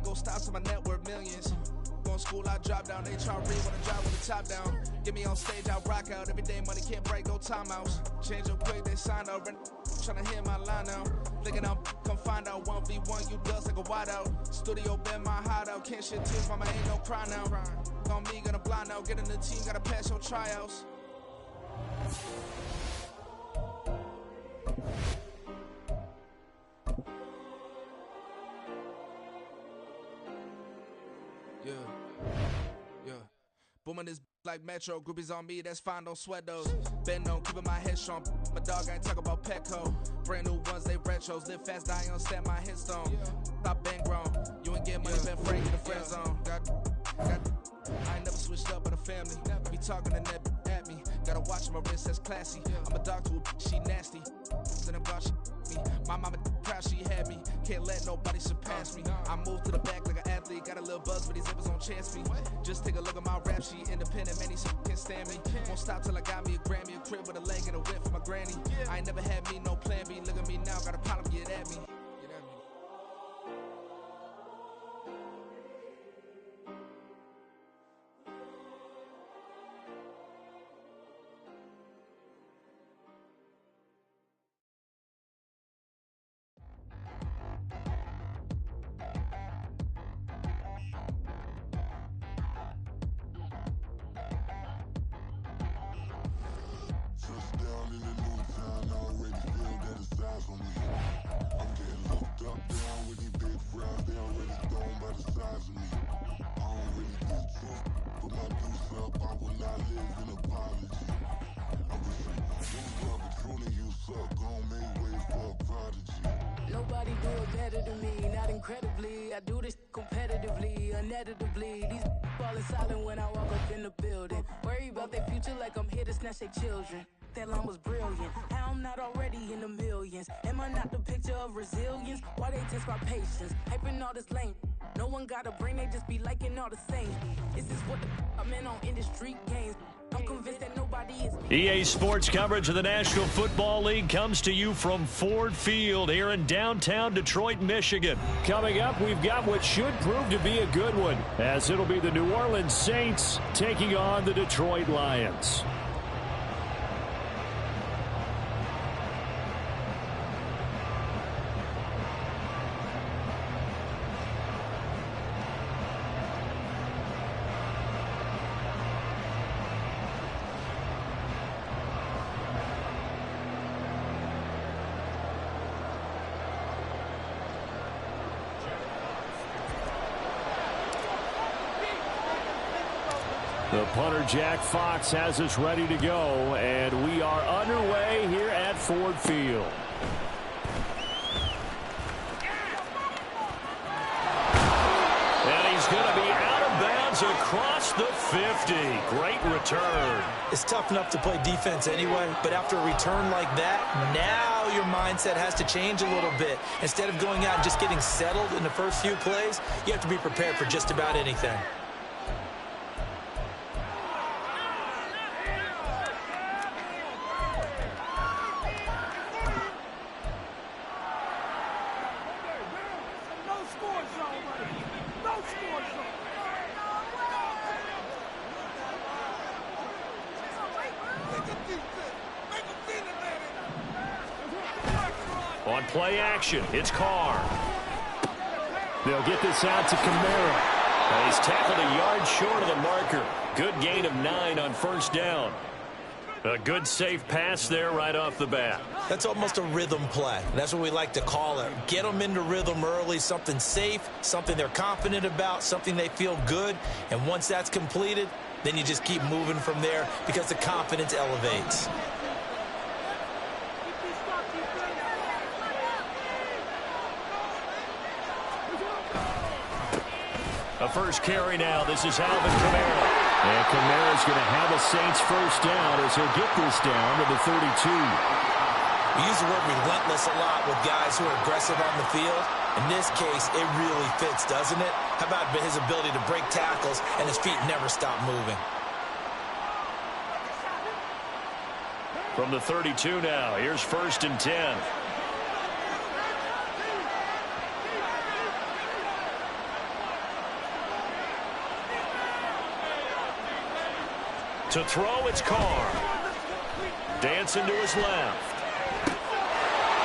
ain't gon' stop till my net worth millions. Going school, I drop down. They try to read when I drive with the top down. Get me on stage, I rock out. Every day money can't break, go timeouts. Change up quick, they sign up. Tryna hear my line now. Thinking I'm come find out 1v1, you dust like a wideout. Studio been my hideout. Can't shed tears, mama ain't no cry now. On me, gonna blind out. Get in the team, gotta pass your tryouts. Yeah. Booming this like Metro. Groupies on me, that's fine, don't sweat those. Bend on, keeping my head strong. My dog, I ain't talk about Petco. Brand new ones, they retros. Live fast, die on set my headstone. Stop been grown. You ain't getting money, been afraid in the friend zone. I ain't never switched up on the family. Be talking to net at me. Gotta watch my wrist, that's classy. I'm a dog to a she nasty. Then I'm gone, she me. My mama proud she had me. Can't let nobody surpass me. I move to the back like an athlete. Got a little buzz, but these zippers don't chance me. Just take a look at my rap sheet. Independent, man, these can't stand me. Won't stop till I got me a Grammy. A crib with a leg and a whip for my granny. I ain't never had me, no plan B. Look at me now, got a problem, get at me. Nobody do it better than me, not incredibly. I do this competitively, uneditably. These falling silent when I walk up in the building. Worry about their future like I'm here to snatch their children. That line was brilliant. How I'm not already in the millions? Am I not the picture of resilience? Why they test my patience? Hyping all this lame. No one got a brain, they just be liking all the same. This is what I'm in on industry games. I'm convinced that nobody is. EA Sports coverage of the National Football League comes to you from Ford Field here in downtown Detroit, Michigan. Coming up, we've got what should prove to be a good one, as it'll be the New Orleans Saints taking on the Detroit Lions. The punter, Jack Fox, has us ready to go, and we are underway here at Ford Field. And he's going to be out of bounds across the 50. Great return. It's tough enough to play defense anyway, but after a return like that, now your mindset has to change a little bit. Instead of going out and just getting settled in the first few plays, you have to be prepared for just about anything. On play action, it's Carr. They'll get this out to Kamara. And he's tackled a yard short of the marker. Good gain of 9 on first down. A good safe pass there right off the bat. That's almost a rhythm play. That's what we like to call it. Get them into rhythm early, something safe, something they're confident about, something they feel good. And once that's completed, then you just keep moving from there because the confidence elevates. A first carry now. This is Alvin Kamara. And Kamara's going to have a Saints first down as he'll get this down to the 32. We use the word relentless a lot with guys who are aggressive on the field. In this case, it really fits, doesn't it? How about his ability to break tackles and his feet never stop moving? From the 32 now, here's 1st and 10. To throw, it's Carr. Dancing to his left.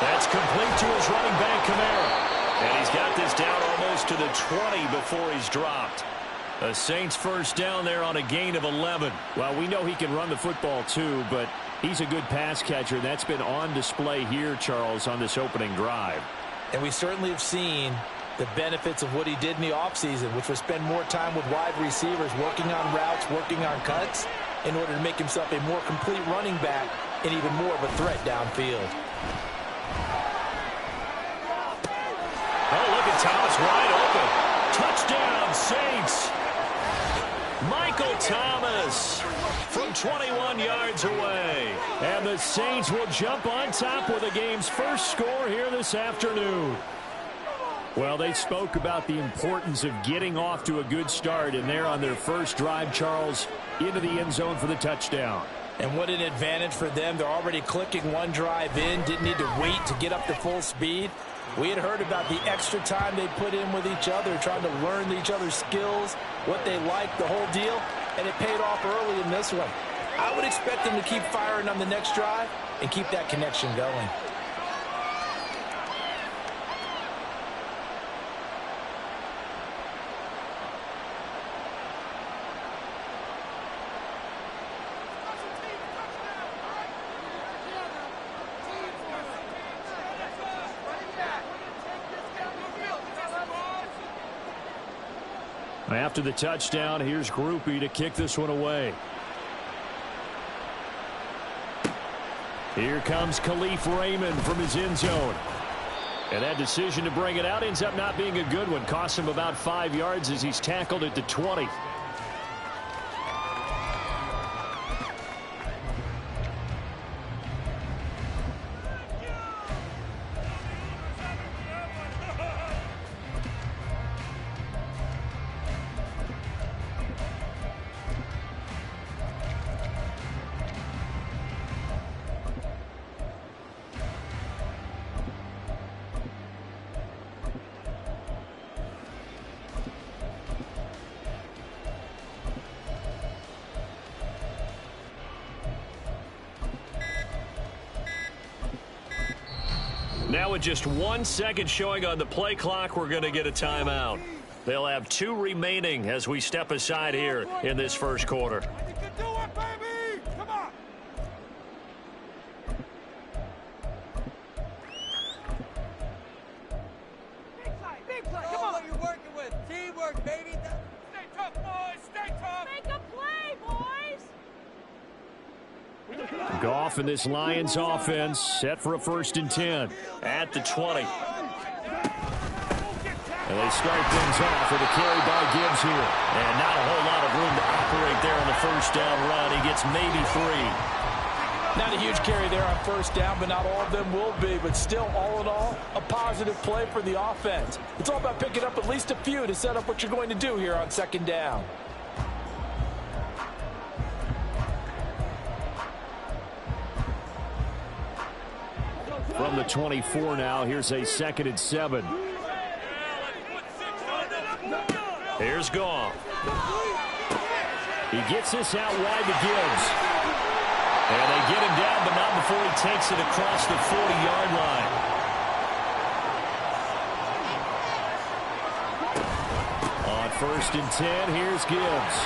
That's complete to his running back, Kamara. And he's got this down almost to the 20 before he's dropped. A Saints first down there on a gain of 11. Well, we know he can run the football too, but he's a good pass catcher. That's been on display here, Charles, on this opening drive. And we certainly have seen the benefits of what he did in the offseason, which was spend more time with wide receivers, working on routes, working on cuts, in order to make himself a more complete running back and even more of a threat downfield. Oh, look at Thomas wide open. Touchdown, Saints. Michael Thomas from 21 yards away. And the Saints will jump on top with the game's first score here this afternoon. Well, they spoke about the importance of getting off to a good start, and they're on their first drive, Charles, into the end zone for the touchdown. And what an advantage for them. They're already clicking one drive in, didn't need to wait to get up to full speed. We had heard about the extra time they put in with each other, trying to learn each other's skills, what they like, the whole deal, and it paid off early in this one. I would expect them to keep firing on the next drive and keep that connection going. After the touchdown, here's Groupie to kick this one away. Here comes Khalif Raymond from his end zone. And that decision to bring it out ends up not being a good one. Cost him about 5 yards as he's tackled at the 20. Now with just 1 second showing on the play clock, we're going to get a timeout. They'll have 2 remaining as we step aside here in this first quarter. You can do it, baby! Come on! Big play, come on! What you're working with. Teamwork, baby. Stay tough, boys. Stay tough. Make a play, boys! Goff and this Lions offense set for a 1st and 10 at the 20. And they start things off with a carry by Gibbs here. And not a whole lot of room to operate there on the first down run. He gets maybe 3. Not a huge carry there on first down, but not all of them will be. But still, all in all, a positive play for the offense. It's all about picking up at least a few to set up what you're going to do here on 2nd down. From the 24 now, here's a 2nd and 7. Here's Goff. He gets this out wide to Gibbs. And they get him down, but not before he takes it across the 40-yard line. On 1st and 10, here's Gibbs.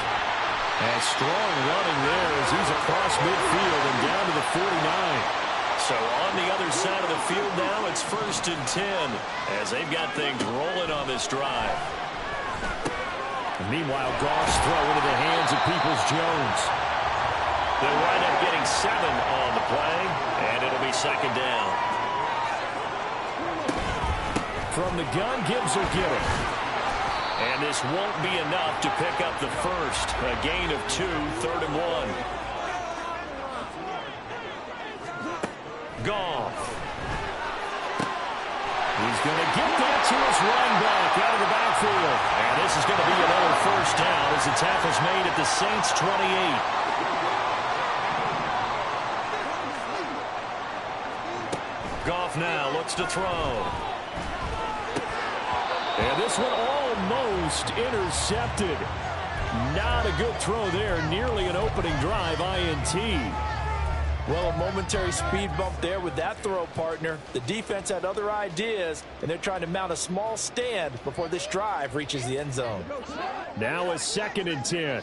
And strong running there as he's across midfield and down to the 49. So on the other side of the field now, it's 1st and 10 as they've got things rolling on this drive. And meanwhile, Goff's throw into the hands of Peoples-Jones. They'll wind up getting 7 on the play, and it'll be 2nd down. From the gun, Gibbs will get it. And this won't be enough to pick up the first. A gain of 2, 3rd and 1. Goff. He's going to get that to his run back out of the backfield. And this is going to be another first down as the tackle's made at the Saints' 28. Goff now looks to throw. And this one almost intercepted. Not a good throw there. Nearly an opening drive INT. Well, a momentary speed bump there with that throw, partner. The defense had other ideas, and they're trying to mount a small stand before this drive reaches the end zone. Now a 2nd and 10.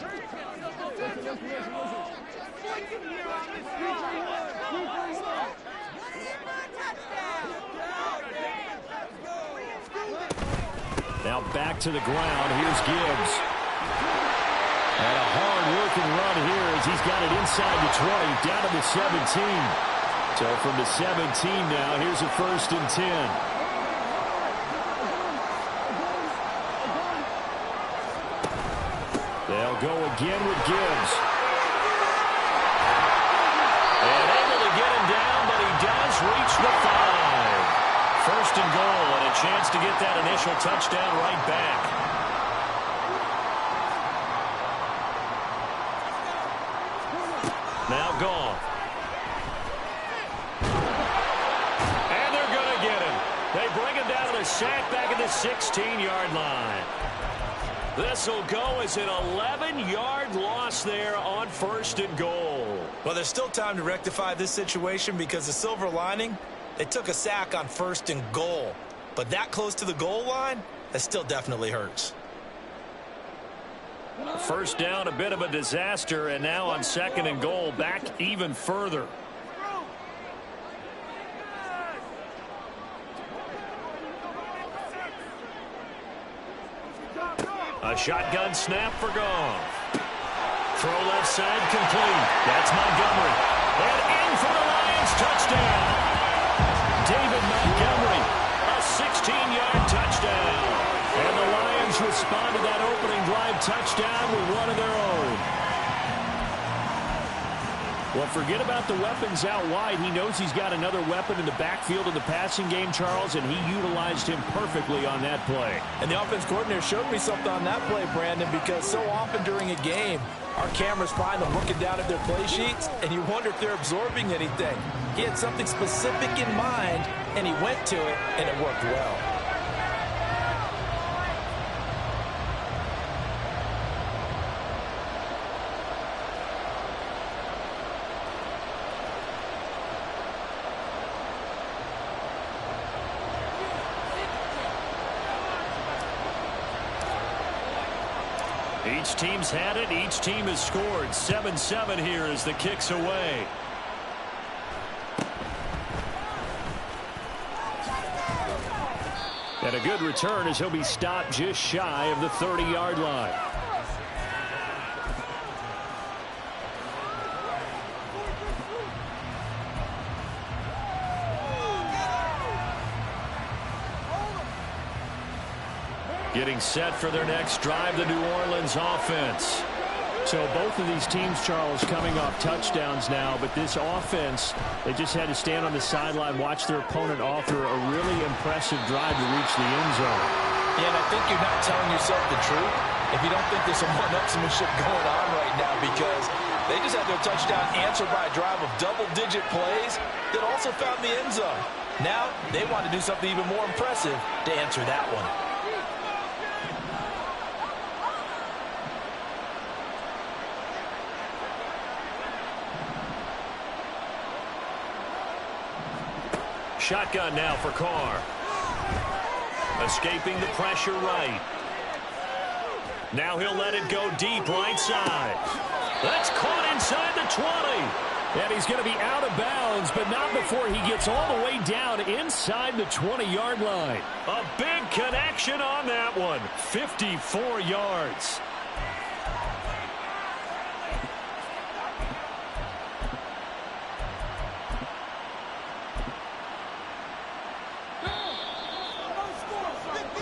Now back to the ground. Here's Gibbs. And a hard-working run here as he's got it inside the 20, down to the 17. So from the 17 now, here's a 1st and 10. They'll go again with Gibbs. And able to get him down, but he does reach the 5. 1st and goal, and a chance to get that initial touchdown right back. Now gone. And they're going to get him. They bring him down to the sack back at the 16-yard line. This will go as an 11-yard loss there on 1st and goal. Well, there's still time to rectify this situation because the silver lining, they took a sack on 1st and goal. But that close to the goal line, that still definitely hurts. 1st down, a bit of a disaster, and now on 2nd and goal, back even further. A shotgun snap for Goff. Throw left side complete. That's Montgomery. And in for the Lions, touchdown. David Montgomery, a 16-yard touchdown. And the Lions respond to that opening drive touchdown with one of their own. Well, forget about the weapons out wide. He knows he's got another weapon in the backfield in the passing game, Charles, and he utilized him perfectly on that play. And the offense coordinator showed me something on that play, Brandon, because so often during a game, our cameras find them looking down at their play sheets, and you wonder if they're absorbing anything. He had something specific in mind, and he went to it, and it worked well. Each team's had it. Each team has scored. 7-7 here as the kick's away. And a good return as he'll be stopped just shy of the 30-yard line. Getting set for their next drive, the New Orleans offense. So both of these teams, Charles, coming off touchdowns now, but this offense, they just had to stand on the sideline, watch their opponent offer a really impressive drive to reach the end zone. Yeah, and I think you're not telling yourself the truth if you don't think there's some one-upsmanship going on right now, because they just had their touchdown answered by a drive of double-digit plays that also found the end zone. Now they want to do something even more impressive to answer that one. Shotgun now for Carr. Escaping the pressure right. Now he'll let it go deep right side. That's caught inside the 20. And he's going to be out of bounds, but not before he gets all the way down inside the 20-yard line. A big connection on that one. 54 yards.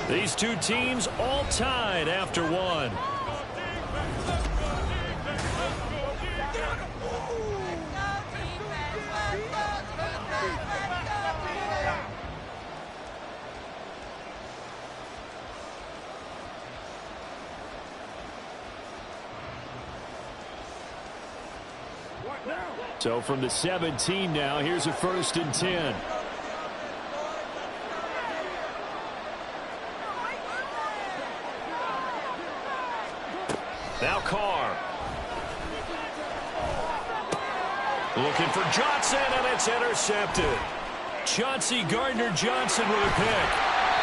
These two teams all tied after one. So from the 17 now, here's a 1st and 10. Now Carr. Looking for Johnson, and it's intercepted. Chauncey Gardner-Johnson with a pick.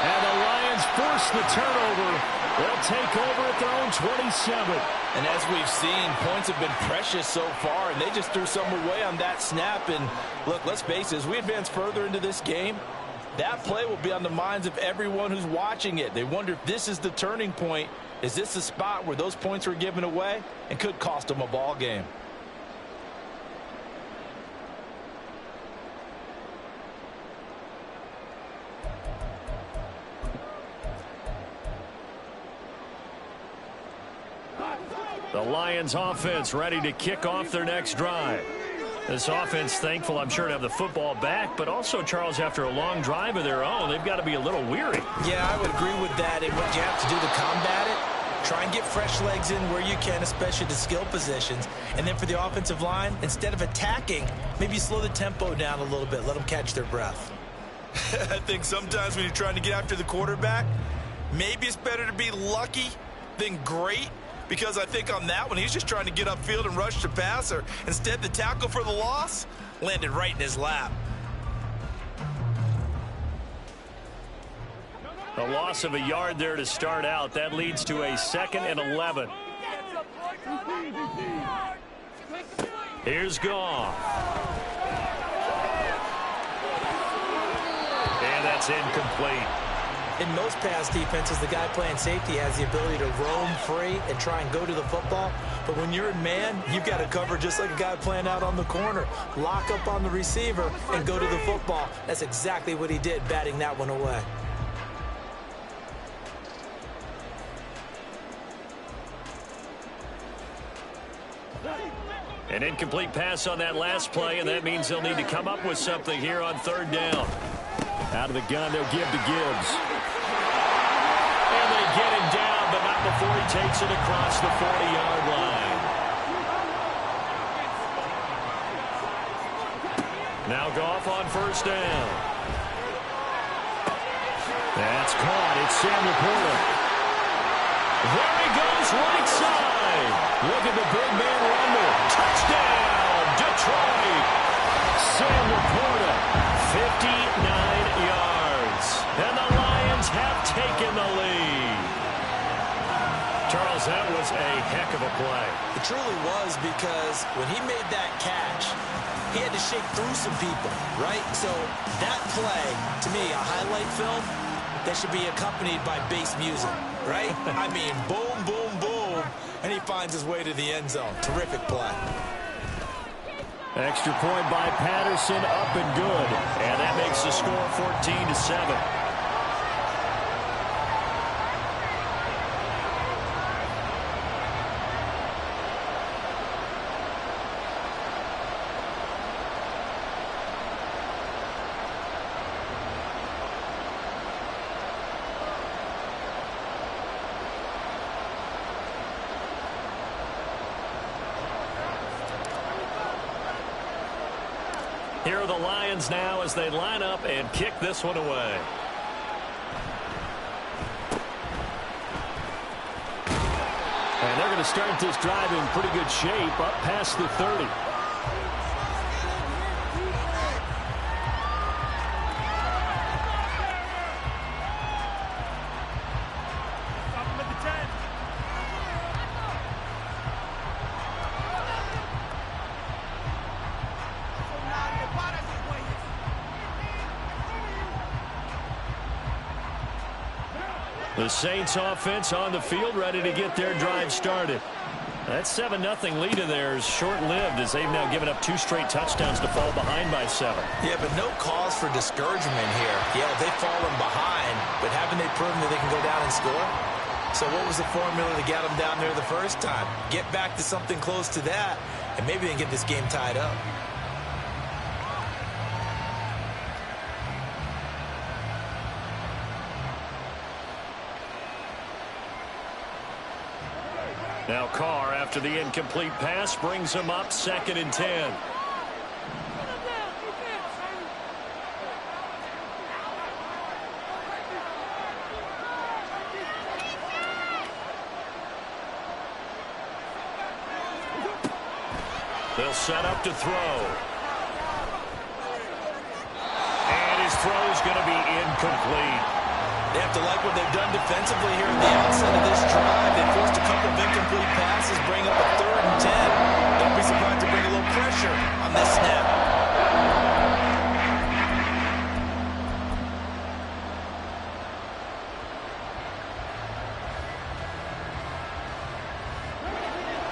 And the Lions force the turnover. They'll take over at their own 27. And as we've seen, points have been precious so far, and they just threw some away on that snap. And look, let's face it, as we advance further into this game, that play will be on the minds of everyone who's watching it. They wonder if this is the turning point. Is this the spot where those points were given away and could cost them a ball game? The Lions offense ready to kick off their next drive. This offense thankful, I'm sure, to have the football back, but also, Charles, after a long drive of their own, they've got to be a little weary. Yeah, I would agree with that. And what you have to do to combat it, try and get fresh legs in where you can, especially the skill positions. And then for the offensive line, instead of attacking, maybe slow the tempo down a little bit. Let them catch their breath. I think sometimes when you're trying to get after the quarterback, maybe it's better to be lucky than great. Because I think on that one, he's just trying to get upfield and rush the passer. Instead, the tackle for the loss landed right in his lap. A loss of a yard there to start out. That leads to a 2nd and 11. Here's Goff. And that's incomplete. In most pass defenses, the guy playing safety has the ability to roam free and try and go to the football. But when you're in man, you've got to cover just like a guy playing out on the corner. Lock up on the receiver and go to the football. That's exactly what he did, batting that one away. An incomplete pass on that last play, and that means they'll need to come up with something here on 3rd down. Out of the gun, they'll give to Gibbs. And they get him down, but not before he takes it across the 40-yard line. Now Goff on 1st down. That's caught. It's Sam Laporta. There he goes, right side. Look at the big man rumble. Touchdown, Detroit. Sam Laporta, 59 yards. And the Lions have taken the lead. Charles, that was a heck of a play. It truly was, because when he made that catch, he had to shake through some people, right? So that play, to me, a highlight film, that should be accompanied by bass music, right? I mean, boom, boom, boom, and he finds his way to the end zone. Terrific play. Extra point by Patterson, up and good. And that makes the score 14-7. Here are the Lions now as they line up and kick this one away. And they're going to start this drive in pretty good shape, up past the 30. The Saints offense on the field, ready to get their drive started. That 7-0 lead of theirs short-lived, as they've now given up 2 straight touchdowns to fall behind by 7. Yeah, but no cause for discouragement here. Yeah, they've fallen behind, but haven't they proven that they can go down and score? So what was the formula to get them down there the first time? Get back to something close to that, and maybe they can get this game tied up. Now Carr, after the incomplete pass, brings him up 2nd and 10. They'll set up to throw. And his throw is going to be incomplete. They have to like what they've done defensively here at the outset of this drive. They forced a couple of incomplete passes, bring up a 3rd and 10. Don't be surprised to bring a little pressure on this snap.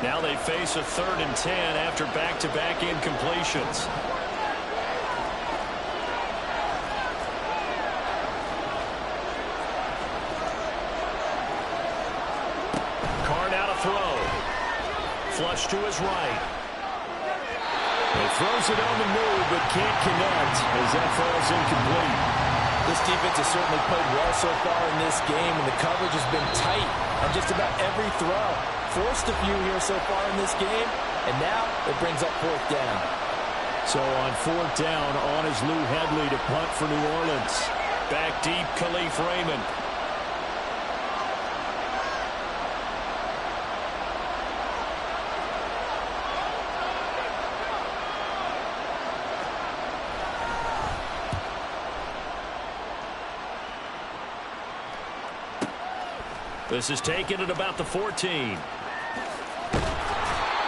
Now they face a 3rd and 10 after back-to-back incompletions. Carr out of throw. Flush to his right. He throws it on the move but can't connect as that falls incomplete. This defense has certainly played well so far in this game, and the coverage has been tight on just about every throw. Forced a few here so far in this game, and now it brings up 4th down. So on 4th down, on is Lou Hedley to punt for New Orleans. Back deep, Khalif Raymond. This is taken at about the 14.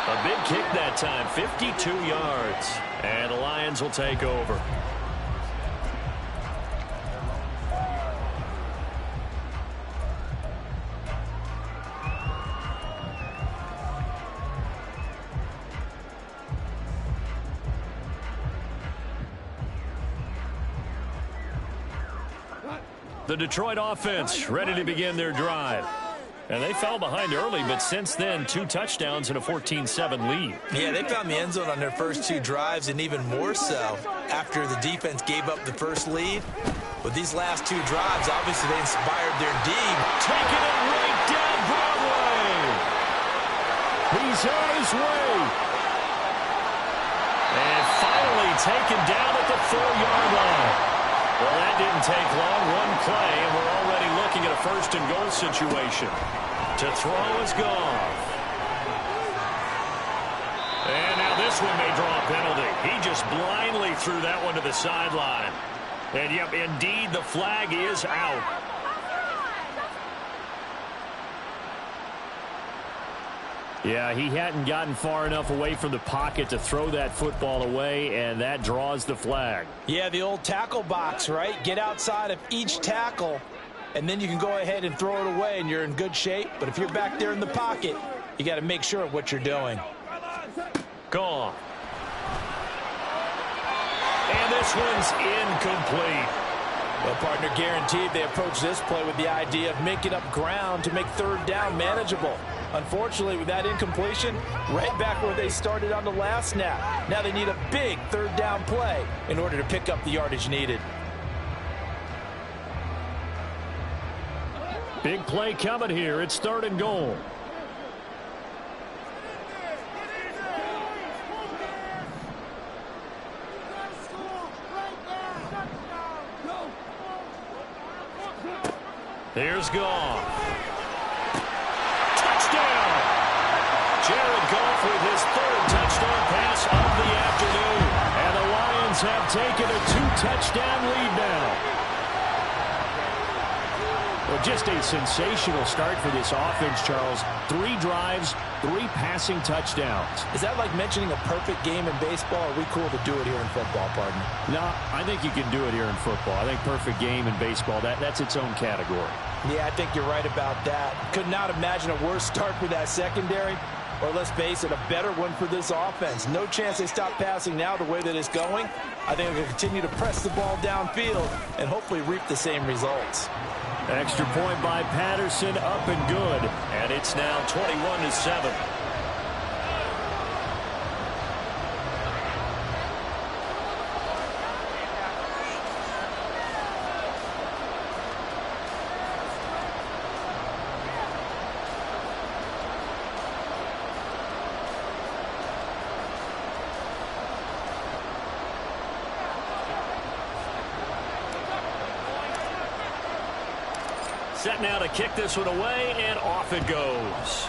A big kick that time, 52 yards. And the Lions will take over. The Detroit offense ready to begin their drive. And they fell behind early, but since then, 2 touchdowns and a 14-7 lead. Yeah, they found the end zone on their first 2 drives, and even more so after the defense gave up the first lead. With these last 2 drives, obviously they inspired their D. Taking it right down Broadway. He's on his way. And finally taken down at the 4-yard line. Well, that didn't take long. 1 play, and we're already looking at a 1st and goal situation. To throw is gone. And now this one may draw a penalty. He just blindly threw that one to the sideline. And, yep, indeed, the flag is out. Yeah, he hadn't gotten far enough away from the pocket to throw that football away, and that draws the flag. Yeah, the old tackle box, right? Get outside of each tackle, and then you can go ahead and throw it away, and you're in good shape. But if you're back there in the pocket, you got to make sure of what you're doing. Gone. And this one's incomplete. Well, partner, guaranteed they approach this play with the idea of making up ground to make 3rd down manageable. Unfortunately, with that incompletion, right back where they started on the last snap. Now they need a big 3rd down play in order to pick up the yardage needed. Big play coming here. It's 3rd and goal. Here's Goff. Touchdown! Jared Goff with his 3rd touchdown pass of the afternoon. And the Lions have taken a 2-touchdown lead now. Well, just a sensational start for this offense, Charles. 3 drives, 3 passing touchdowns. Is that like mentioning a perfect game in baseball? Or are we cool to do it here in football, partner? No, I think you can do it here in football. I think perfect game in baseball, that's its own category. Yeah, I think you're right about that. Could not imagine a worse start for that secondary. Or let's face it, a better one for this offense. No chance they stop passing now the way that it's going. I think they'll continue to press the ball downfield and hopefully reap the same results. Extra point by Patterson, up and good. And it's now 21-7. Set now to kick this one away, and off it goes.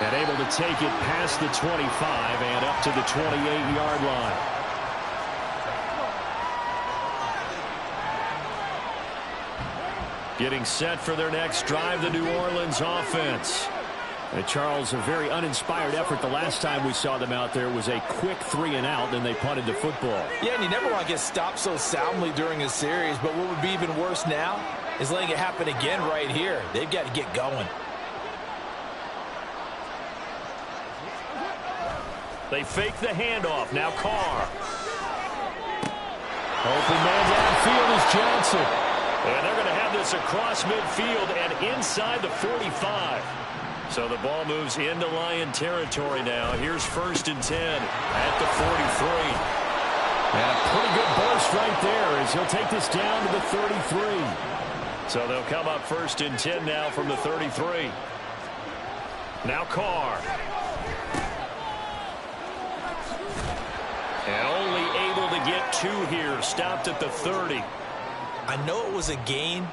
And able to take it past the 25 and up to the 28-yard line. Getting set for their next drive, the New Orleans offense. And Charles, a very uninspired effort. The last time we saw them out there was a quick 3-and-out, and they punted the football. Yeah, and you never want to get stopped so soundly during a series, but what would be even worse now is letting it happen again right here. They've got to get going. They fake the handoff. Now Carr. Open man downfield is Johnson. And they're going to have this across midfield and inside the 45. So the ball moves into Lion territory now. Here's 1st and 10 at the 43. And a pretty good burst right there as he'll take this down to the 33. So they'll come up 1st and 10 now from the 33. Now Carr. And only able to get 2 here. Stopped at the 30. I know it was a gain,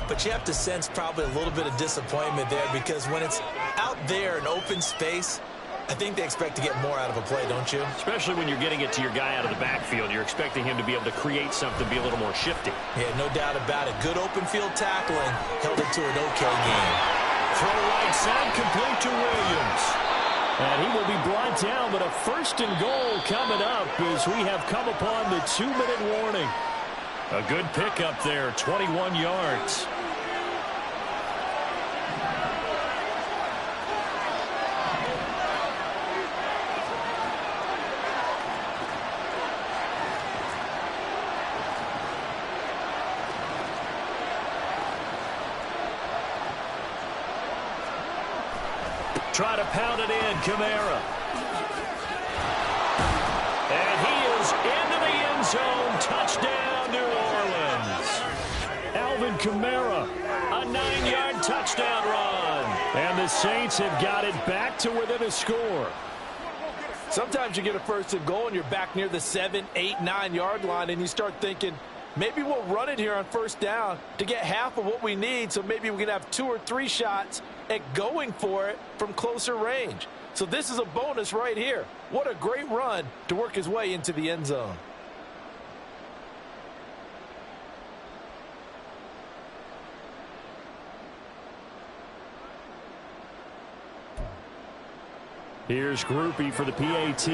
but you have to sense probably a little bit of disappointment there because when it's out there in open space, I think they expect to get more out of a play, don't you? Especially when you're getting it to your guy out of the backfield. You're expecting him to be able to create something, be a little more shifty. Yeah, no doubt about it. Good open field tackling held it to an okay game. Throw right side, complete to Williams. And he will be brought down, but a 1st and goal coming up as we have come upon the 2-minute warning. A good pickup there, 21 yards. Try to pound it in, Kamara. And he is into the end zone. Touchdown, New Orleans. Alvin Kamara, a 9-yard touchdown run. And the Saints have got it back to within a score. Sometimes you get a 1st and goal and you're back near the 7, 8, 9-yard line and you start thinking, maybe we'll run it here on 1st down to get half of what we need, so maybe we can have 2 or 3 shots at going for it from closer range. So this is a bonus right here. What a great run to work his way into the end zone. Here's Groupie for the PAT.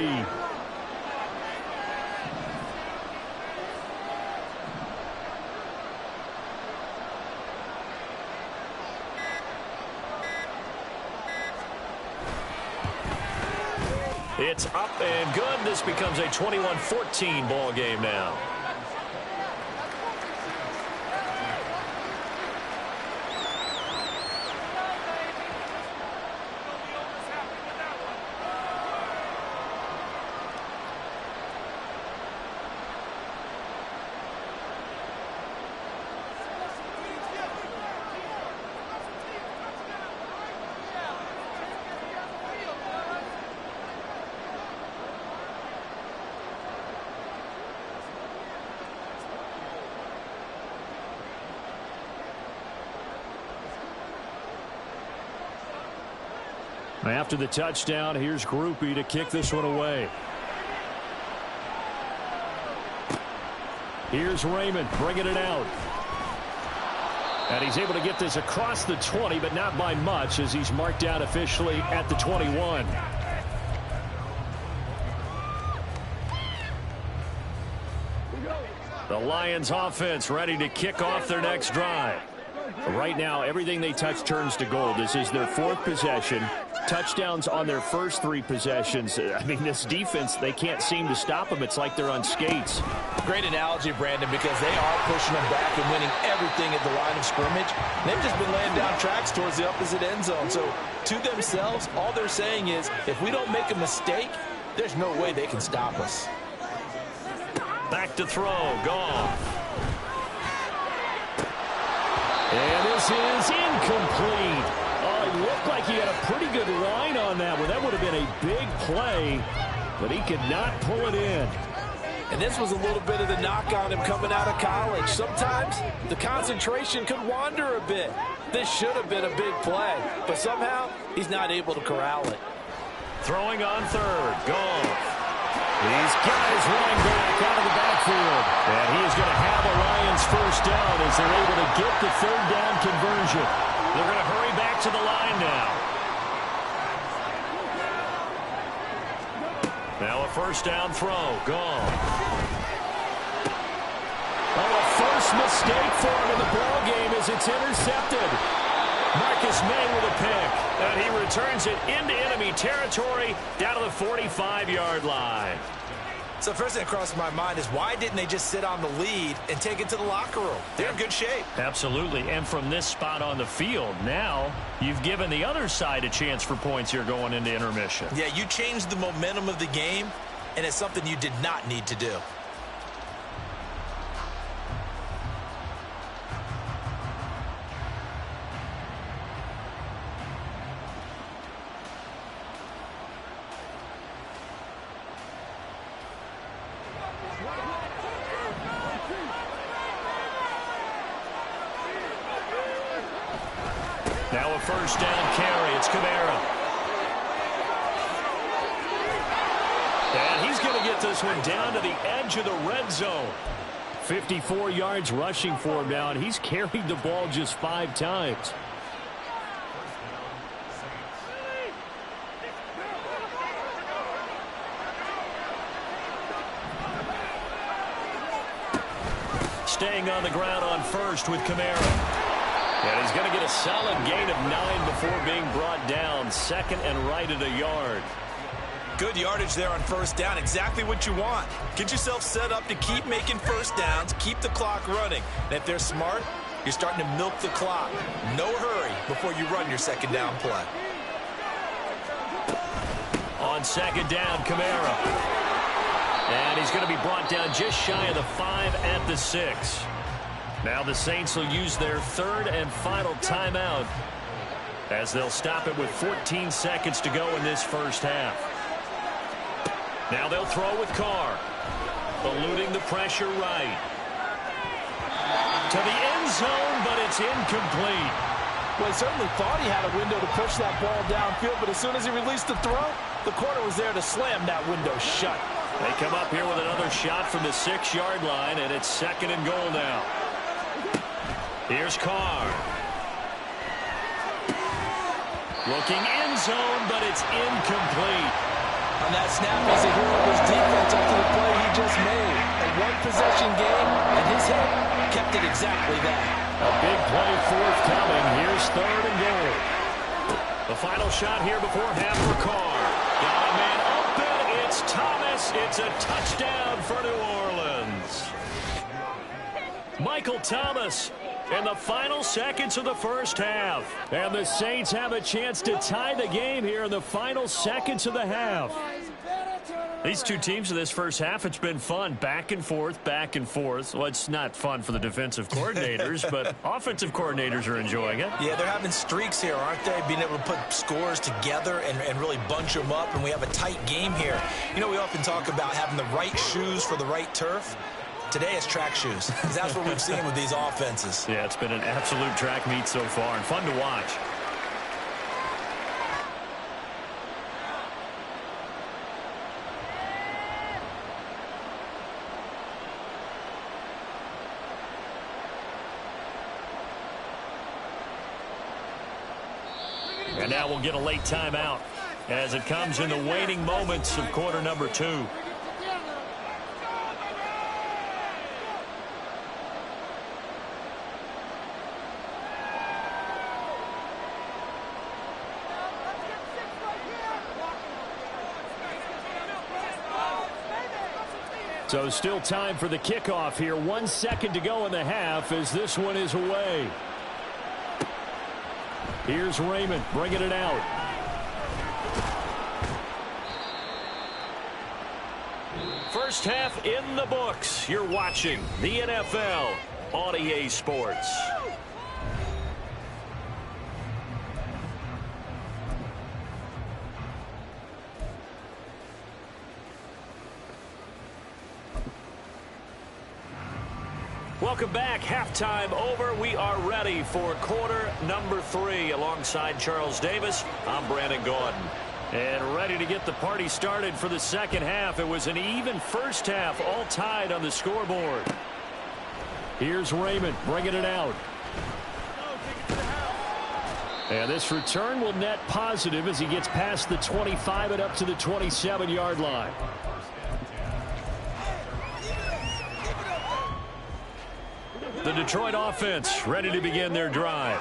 It's up and good. This becomes a 21-14 ball game now. After the touchdown, here's Groupie to kick this one away. Here's Raymond bringing it out. And he's able to get this across the 20, but not by much as he's marked out officially at the 21. The Lions offense ready to kick off their next drive. Right now, everything they touch turns to gold. This is their 4th possession. Touchdowns on their first 3 possessions. I mean, this defense, they can't seem to stop them. It's like they're on skates. Great analogy, Brandon, because they are pushing them back and winning everything at the line of scrimmage. They've just been laying down tracks towards the opposite end zone. So to themselves, all they're saying is, if we don't make a mistake, there's no way they can stop us. Back to throw. Goff. And this is incomplete. Oh, it looked like he had a pretty good line on that one. That would have been a big play, but he could not pull it in. And this was a little bit of the knock on him coming out of college. Sometimes the concentration could wander a bit. This should have been a big play, but somehow he's not able to corral it. Throwing on third. Goff. These guys running back out of the backfield. And he is going to have a Lions first down as they're able to get the third down conversion. They're going to hurry back to the line now. Now a first down throw. Goff. Oh, a first mistake for him in the ball game as it's intercepted. Marcus May with a pick. And he returns it into enemy territory down to the 45-yard line. So first thing that crossed my mind is why didn't they just sit on the lead and take it to the locker room? They're in good shape. Absolutely. And from this spot on the field, now you've given the other side a chance for points here going into intermission. Yeah, you changed the momentum of the game, and it's something you did not need to do. Now a first down carry. It's Kamara. And he's going to get this one down to the edge of the red zone. 54 yards rushing for him now, and he's carried the ball just 5 times. Staying on the ground on first with Kamara. And he's going to get a solid gain of 9 before being brought down. Second and right at a yard. Good yardage there on first down. Exactly what you want. Get yourself set up to keep making first downs, keep the clock running. And if they're smart, you're starting to milk the clock. No hurry before you run your second down play. On second down, Kamara. And he's going to be brought down just shy of the 5 at the 6. Now the Saints will use their third and final timeout as they'll stop it with 14 seconds to go in this first half. Now they'll throw with Carr. Eluding the pressure right. To the end zone, but it's incomplete. Well, he certainly thought he had a window to push that ball downfield, but as soon as he released the throw, the corner was there to slam that window shut. They come up here with another shot from the 6-yard line, and it's second and goal now. Here's Carr. Looking end zone, but it's incomplete. On that snap, he's a hero of his defense after the play he just made. A one-possession game, and his head kept it exactly that. A big play forthcoming. Here's third and goal. The final shot here before half for Carr. Got a man open. It's Thomas. It's a touchdown for New Orleans. Michael Thomas in the final seconds of the first half. And the Saints have a chance to tie the game here in the final seconds of the half. These two teams in this first half, it's been fun. Back and forth, back and forth. Well, it's not fun for the defensive coordinators, but offensive coordinators are enjoying it. Yeah, they're having streaks here, aren't they? Being able to put scores together and really bunch them up, and we have a tight game here. You know, we often talk about having the right shoes for the right turf. Today it's track shoes. That's what we've seen with these offenses. Yeah, it's been an absolute track meet so far and fun to watch. And now we'll get a late timeout as it comes in the waning moments of quarter number 2. So still time for the kickoff here. 1 second to go in the half as this one is away. Here's Raymond bringing it out. First half in the books. You're watching the NFL on EA Sports. Welcome back. Halftime over. We are ready for quarter number 3. Alongside Charles Davis, I'm Brandon Gordon. And ready to get the party started for the second half. It was an even first half, all tied on the scoreboard. Here's Raymond bringing it out. And this return will net positive as he gets past the 25 and up to the 27-yard line. The Detroit offense ready to begin their drive.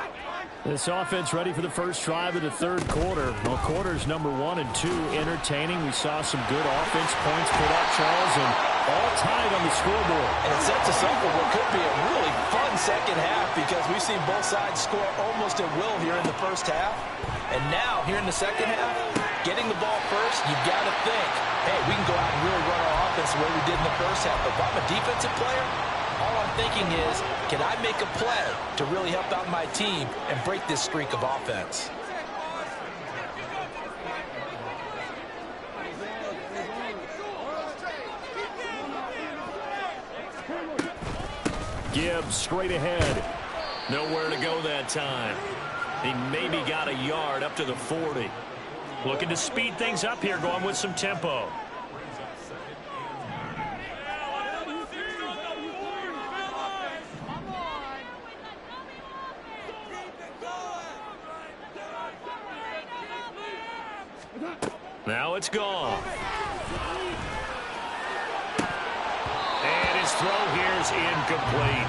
This offense ready for the first drive of the third quarter. Well, quarters number 1 and 2 entertaining. We saw some good offense points put up, Charles, and all tied on the scoreboard. And it sets us up for what could be a really fun second half because we've seen both sides score almost at will here in the first half. And now, here in the second half, getting the ball first, you've got to think, hey, we can go out and really run our offense the way we did in the first half. But if I'm a defensive player, all I'm thinking is, can I make a play to really help out my team and break this streak of offense? Gibbs straight ahead. Nowhere to go that time. He maybe got a yard up to the 40. Looking to speed things up here, going with some tempo. Now it's gone. And his throw here's incomplete.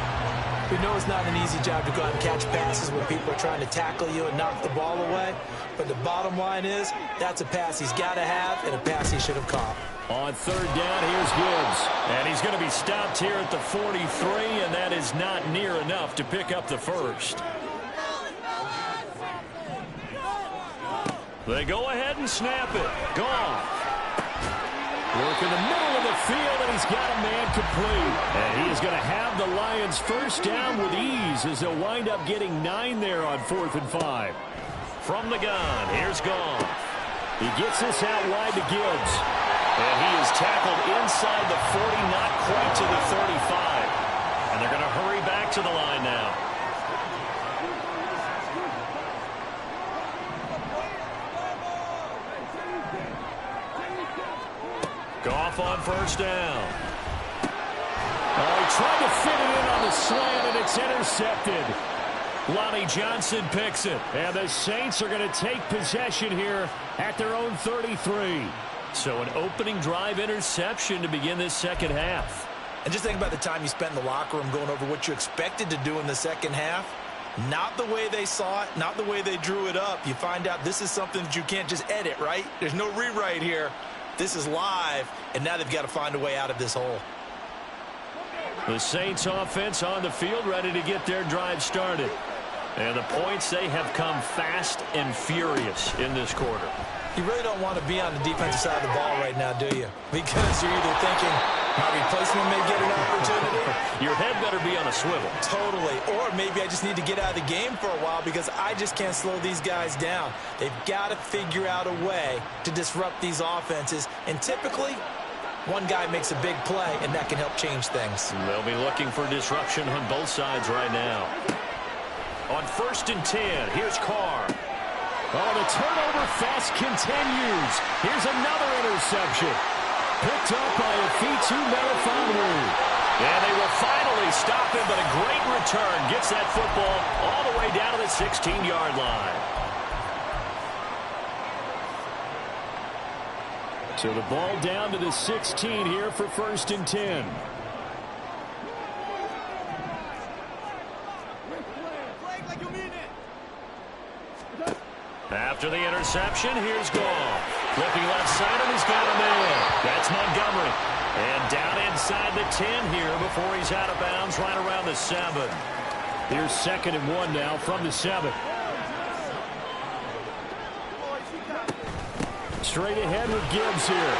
We know it's not an easy job to go out and catch passes when people are trying to tackle you and knock the ball away. But the bottom line is, that's a pass he's got to have and a pass he should have caught. On third down, here's Gibbs. And he's going to be stopped here at the 43, and that is not near enough to pick up the first. They go ahead and snap it. Gone. Work in the middle of the field, and he's got a man complete. And he is going to have the Lions first down with ease as they'll wind up getting 9 there on 4th and 5. From the gun, here's Goff. He gets this out wide to Gibbs. And he is tackled inside the 40, not quite to the 35. And they're going to hurry back to the line now. Goff on first down. Oh, he tried to fit it in on the slant, and it's intercepted. Lonnie Johnson picks it. And the Saints are going to take possession here at their own 33. So an opening drive interception to begin this second half. And just think about the time you spent in the locker room going over what you expected to do in the second half. Not the way they saw it, not the way they drew it up. You find out this is something that you can't just edit, right? There's no rewrite here. This is live, and now they've got to find a way out of this hole. The Saints offense on the field ready to get their drive started. And the points, they have come fast and furious in this quarter. You really don't want to be on the defensive side of the ball right now, do you? Because you're either thinking, my replacement may get an opportunity. Your head better be on a swivel. Totally. Or maybe I just need to get out of the game for a while because I just can't slow these guys down. They've got to figure out a way to disrupt these offenses. And typically, one guy makes a big play, and that can help change things. They'll be looking for disruption on both sides right now. On 1st and 10, here's Carr. Oh, the turnover fest continues. Here's another interception. Picked up by Afitu Melifonwu. And they will finally stop him, but a great return gets that football all the way down to the 16-yard line. So the ball down to the 16 here for 1st and 10. After the interception, here's Goff. Looking left side, and he's got a man. That's Montgomery. And down inside the 10 here before he's out of bounds right around the 7. Here's 2nd and 1 now from the 7. Straight ahead with Gibbs here.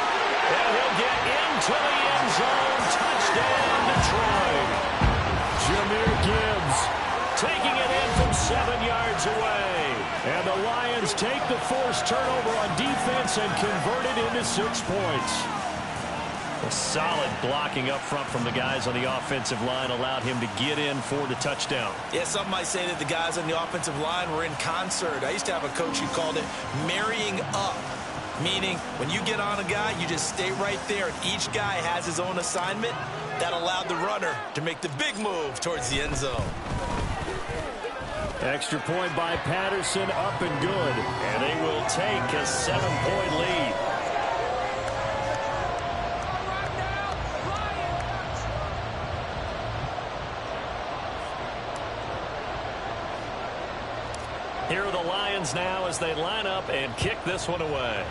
And he'll get into the end zone. Touchdown, Detroit. Jahmyr Gibbs taking it in from 7 yards away. And the Lions take the forced turnover on defense and convert it into 6 points. A solid blocking up front from the guys on the offensive line allowed him to get in for the touchdown. Yeah, some might say that the guys on the offensive line were in concert. I used to have a coach who called it marrying up, meaning when you get on a guy, you just stay right there, and each guy has his own assignment. That allowed the runner to make the big move towards the end zone. Extra point by Patterson, up and good. And they will take a 7-point lead. Here are the Lions now as they line up and kick this one away.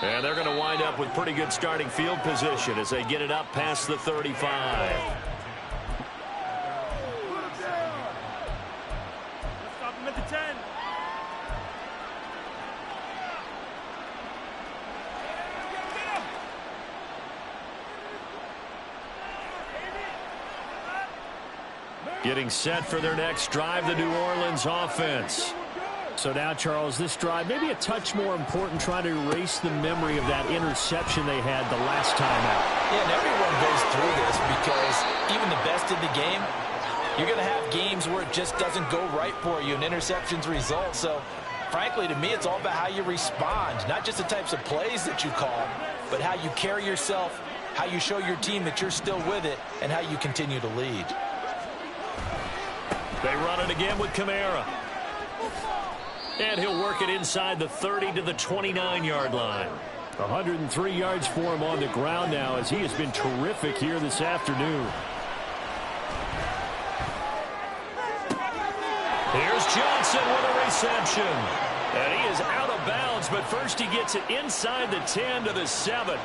And they're going to wind up with pretty good starting field position as they get it up past the 35. Stop him at the 10. Getting set for their next drive, the New Orleans offense. So now, Charles, this drive, maybe a touch more important, trying to erase the memory of that interception they had the last time out. Yeah, and everyone goes through this because even the best in the game, you're going to have games where it just doesn't go right for you and interceptions result. So, frankly, to me, it's all about how you respond, not just the types of plays that you call, but how you carry yourself, how you show your team that you're still with it, and how you continue to lead. They run it again with Kamara. And he'll work it inside the 30 to the 29-yard line. 103 yards for him on the ground now as he has been terrific here this afternoon. Here's Johnson with a reception. And he is out of bounds, but first he gets it inside the 10 to the 7.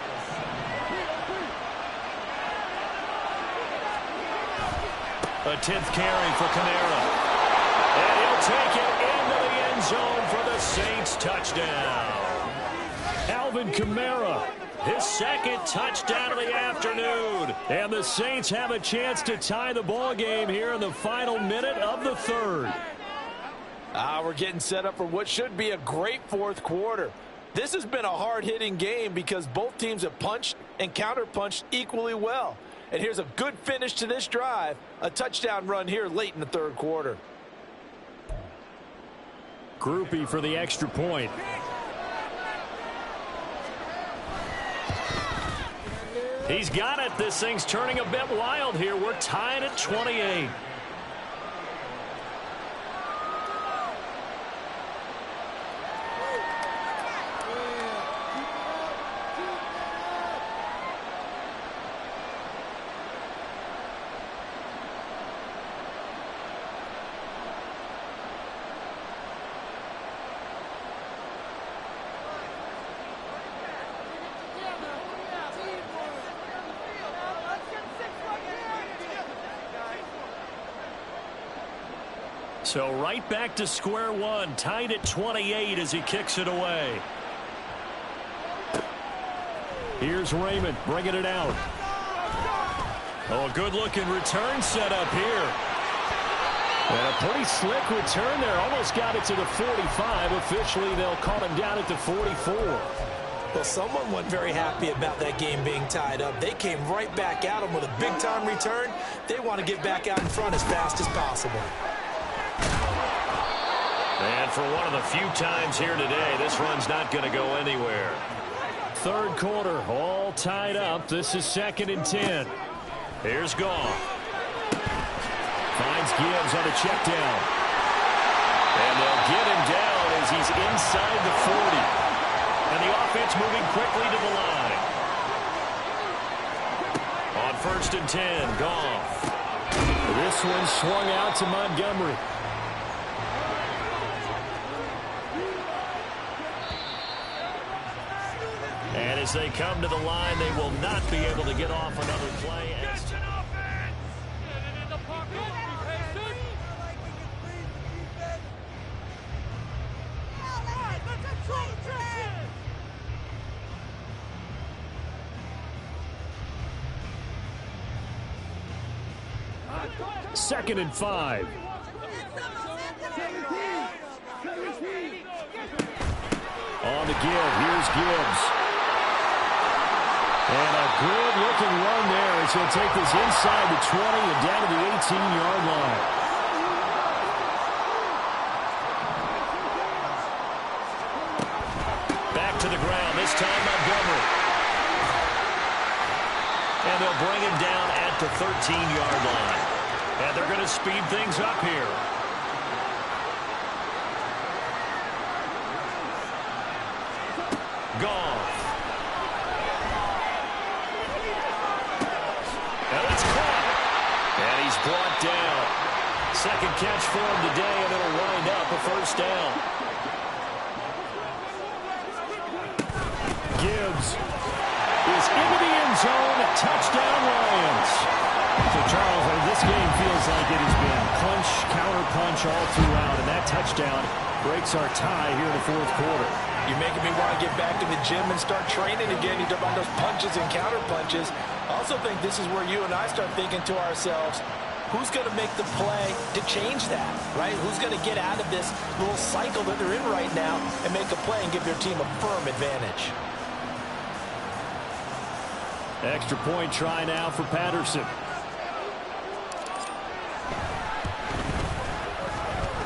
A 10th carry for Kamara. And he'll take it into the end zone for the Saints touchdown. Alvin Kamara, his second touchdown of the afternoon. And the Saints have a chance to tie the ball game here in the final minute of the third. We're getting set up for what should be a great fourth quarter. This has been a hard-hitting game because both teams have punched and counterpunched equally well. And here's a good finish to this drive, a touchdown run here late in the third quarter. Groupie for the extra point. He's got it. This thing's turning a bit wild here. We're tied at 28. So right back to square one, tied at 28 as he kicks it away. Here's Raymond bringing it out. Oh, a good-looking return set up here. And a pretty slick return there. Almost got it to the 45. Officially, they'll call him down at the 44. Well, someone wasn't very happy about that game being tied up. They came right back at him with a big-time return. They want to get back out in front as fast as possible. And for one of the few times here today, this run's not going to go anywhere. Third quarter, all tied up. This is 2nd and 10. Here's Goff. Finds Gibbs on a check down. And they'll get him down as he's inside the 40. And the offense moving quickly to the line. On 1st and 10, Goff. This one swung out to Montgomery. And as they come to the line, they will not be able to get off another play. Second and 5. give. Here's Gibbs. And a good-looking run there as he'll take this inside the 20 and down to the 18-yard line. Back to the ground, this time Montgomery. And they'll bring him down at the 13-yard line. And they're going to speed things up here. Goff. And it's caught. And he's brought down. Second catch for him today, and it'll wind up a first down. Gibbs is into the end zone. Touchdown, Lions. So, Charles, this game feels like it has been punch, counter punch all throughout, and that touchdown breaks our tie here in the fourth quarter. You're making me want to get back in the gym and start training again. You talk about those punches and counter punches. I also think this is where you and I start thinking to ourselves, who's going to make the play to change that, right? Who's going to get out of this little cycle that they're in right now and make a play and give their team a firm advantage? Extra point try now for Patterson.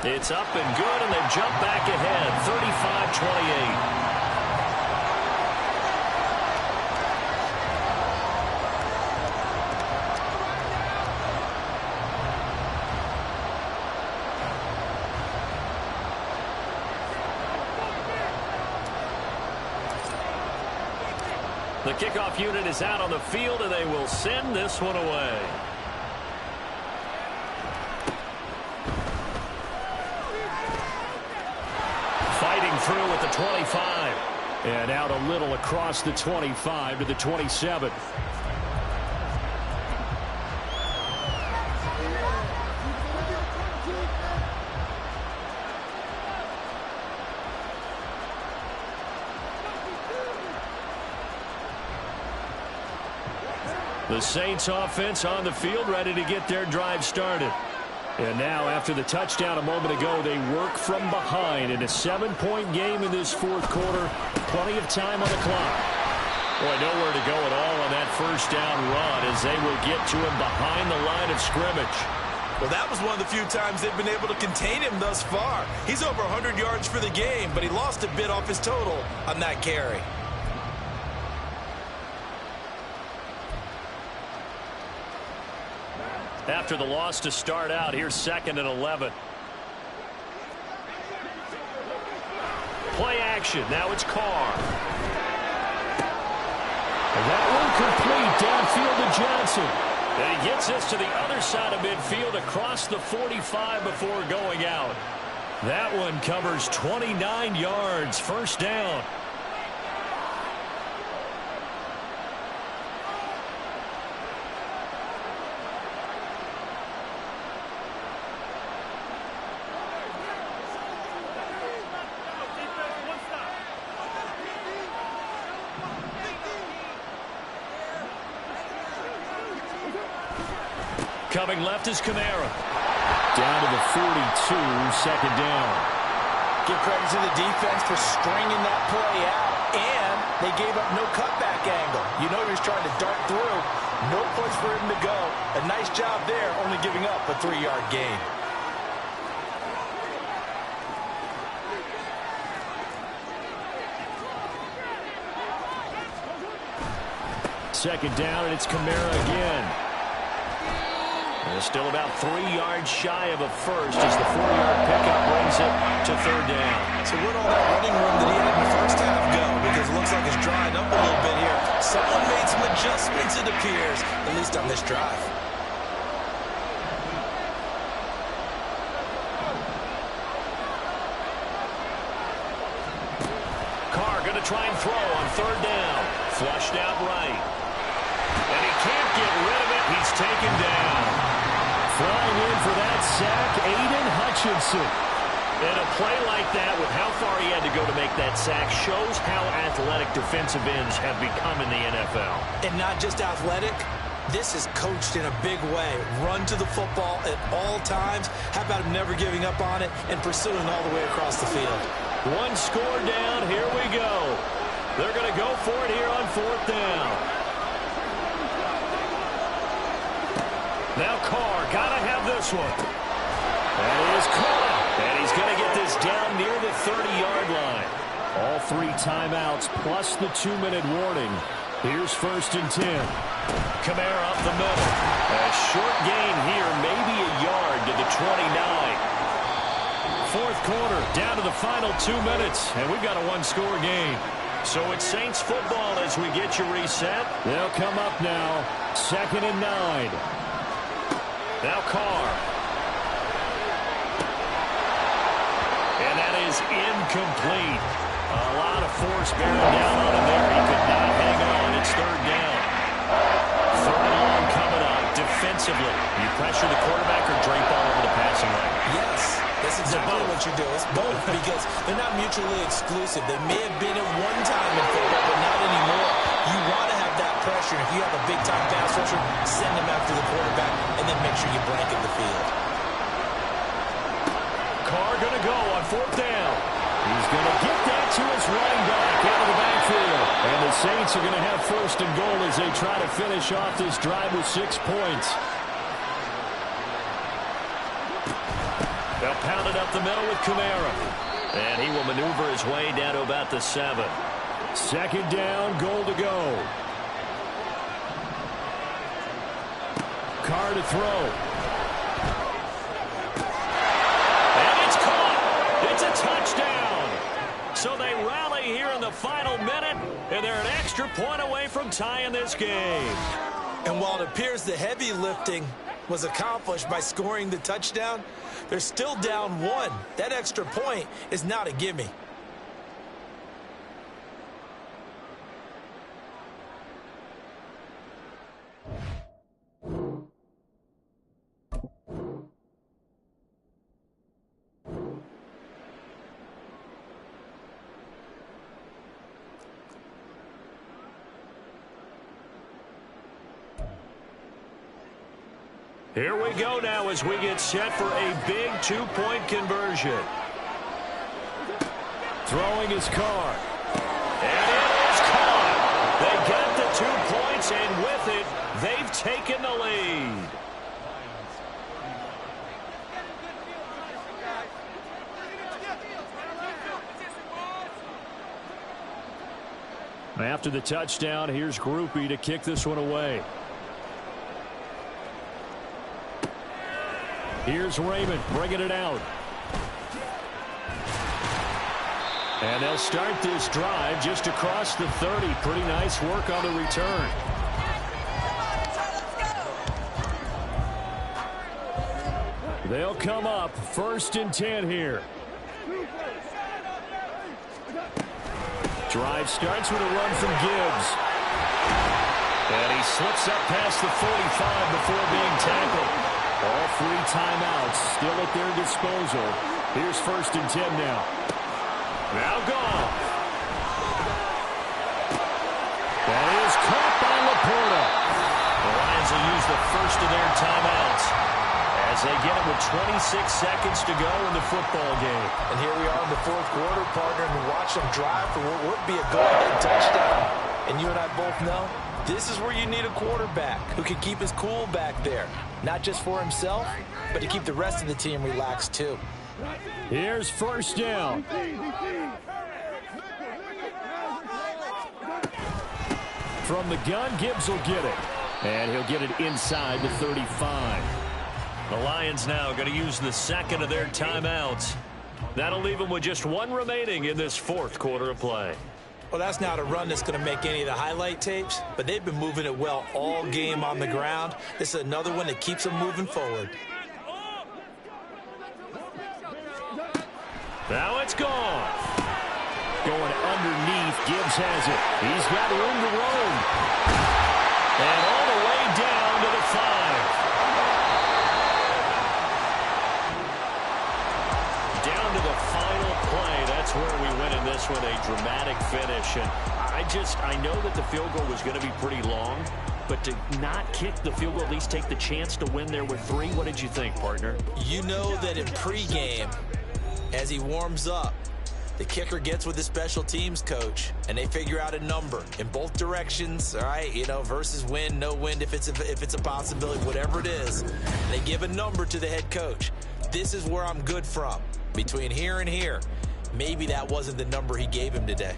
It's up and good, and they jump back ahead, 35-28. The kickoff unit is out on the field, and they will send this one away. Fighting through at the 25. And out a little across the 25 to the 27. The Saints offense on the field, ready to get their drive started. And now, after the touchdown a moment ago, they work from behind in a 7-point game in this fourth quarter. Plenty of time on the clock. Boy, nowhere to go at all on that first down run as they will get to him behind the line of scrimmage. Well, that was one of the few times they've been able to contain him thus far. He's over 100 yards for the game, but he lost a bit off his total on that carry. After the loss to start out, here's 2nd and 11. Play action. Now it's Carr. And that one complete downfield to Johnson. And he gets this to the other side of midfield across the 45 before going out. That one covers 29 yards. First down. Coming left is Kamara. Down to the 42, second down. Give credit to the defense for stringing that play out, and they gave up no cutback angle. You know he was trying to dart through. No place for him to go. A nice job there, only giving up a 3-yard gain. Second down, and it's Kamara again. And still about 3 yards shy of a first as the 4-yard pickup brings it to third down. So where'd all that running room that he had in the first half go? Because it looks like it's drying up a little bit here. Someone made some adjustments, it appears, at least on this drive. Carr going to try and throw on third down. Flushed out right. And he can't get rid of it. He's taken down. Flying in for that sack, Aiden Hutchinson. And a play like that, with how far he had to go to make that sack, shows how athletic defensive ends have become in the NFL. And not just athletic, this is coached in a big way. Run to the football at all times. How about him never giving up on it and pursuing all the way across the field? One score down. Here we go. They're going to go for it here on 4th down. Now Carr, got to have this one. That is Carr. And he's going to get this down near the 30-yard line. All 3 timeouts plus the 2-minute warning. Here's 1st and 10. Kamara up the middle. A short gain here, maybe a yard to the 29. 4th quarter, down to the final 2 minutes, and we've got a 1-score game. So it's Saints football as we get you reset. They'll come up now, 2nd and 9. Now Carr. And that is incomplete. A lot of force bearing down on him there. He could not hang on. It's 3rd down. 3rd and long coming up. Defensively, you pressure the quarterback or drape all over the passing lane? Yes. That's exactly what you do. It's both because they're not mutually exclusive. They may have been at one time in football, but not anymore. You want to have that pressure. If you have a big-time pass rusher, send him after the quarterback, and then make sure you blanket the field. Carr going to go on 4th down. He's going to get that to his running back out of the backfield. And the Saints are going to have 1st and goal as they try to finish off this drive with 6 points. They'll pound it up the middle with Kamara. And he will maneuver his way down to about the 7. 2nd down, goal to go. Carr to throw. And it's caught. It's a touchdown. So they rally here in the final minute, and they're an extra point away from tying this game. And while it appears the heavy lifting was accomplished by scoring the touchdown, they're still down 1. That extra point is not a gimme. Here we go now as we get set for a big 2-point conversion. Throwing his Carr. And it is caught. They got the 2 points, and with it, they've taken the lead. After the touchdown, here's Groupie to kick this one away. Here's Raymond bringing it out. And they'll start this drive just across the 30. Pretty nice work on the return. They'll come up 1st and 10 here. Drive starts with a run from Gibbs. And he slips up past the 45 before being tackled. All 3 timeouts still at their disposal. Here's 1st and 10 now. Now gone. That is caught by Laporta. The Lions will use the first of their timeouts as they get it with 26 seconds to go in the football game. And here we are in the 4th quarter, partner, and watch them drive for what would be a go-ahead touchdown. And you and I both know this is where you need a quarterback who can keep his cool back there. Not just for himself, but to keep the rest of the team relaxed too. Here's 1st down. From the gun, Gibbs will get it. And he'll get it inside the 35. The Lions now going to use the 2nd of their timeouts. That'll leave them with just 1 remaining in this 4th quarter of play. Well, that's not a run that's going to make any of the highlight tapes, but they've been moving it well all game on the ground. This is another one that keeps them moving forward. Now it's gone. Going underneath, Gibbs has it. He's got room to roam. And all the way down to the 5. Down to the final play. That's where we win in this one, a dramatic finish. And I know that the field goal was going to be pretty long, but to not kick the field goal, at least take the chance to win there with 3, what did you think, partner? You know that in pregame, as he warms up, The kicker gets with the special teams coach, and they figure out a number in both directions, all right, versus wind, no wind, if it's a possibility, whatever it is. They give a number to the head coach. This is where I'm good from. Between here and here, maybe that wasn't the number he gave him today.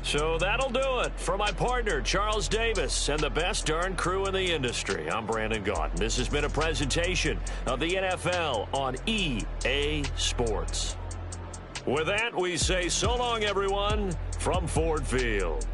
So that'll do it. For my partner, Charles Davis, and the best darn crew in the industry, I'm Brandon Gaudin. This has been a presentation of the NFL on EA Sports. With that, we say so long, everyone, from Ford Field.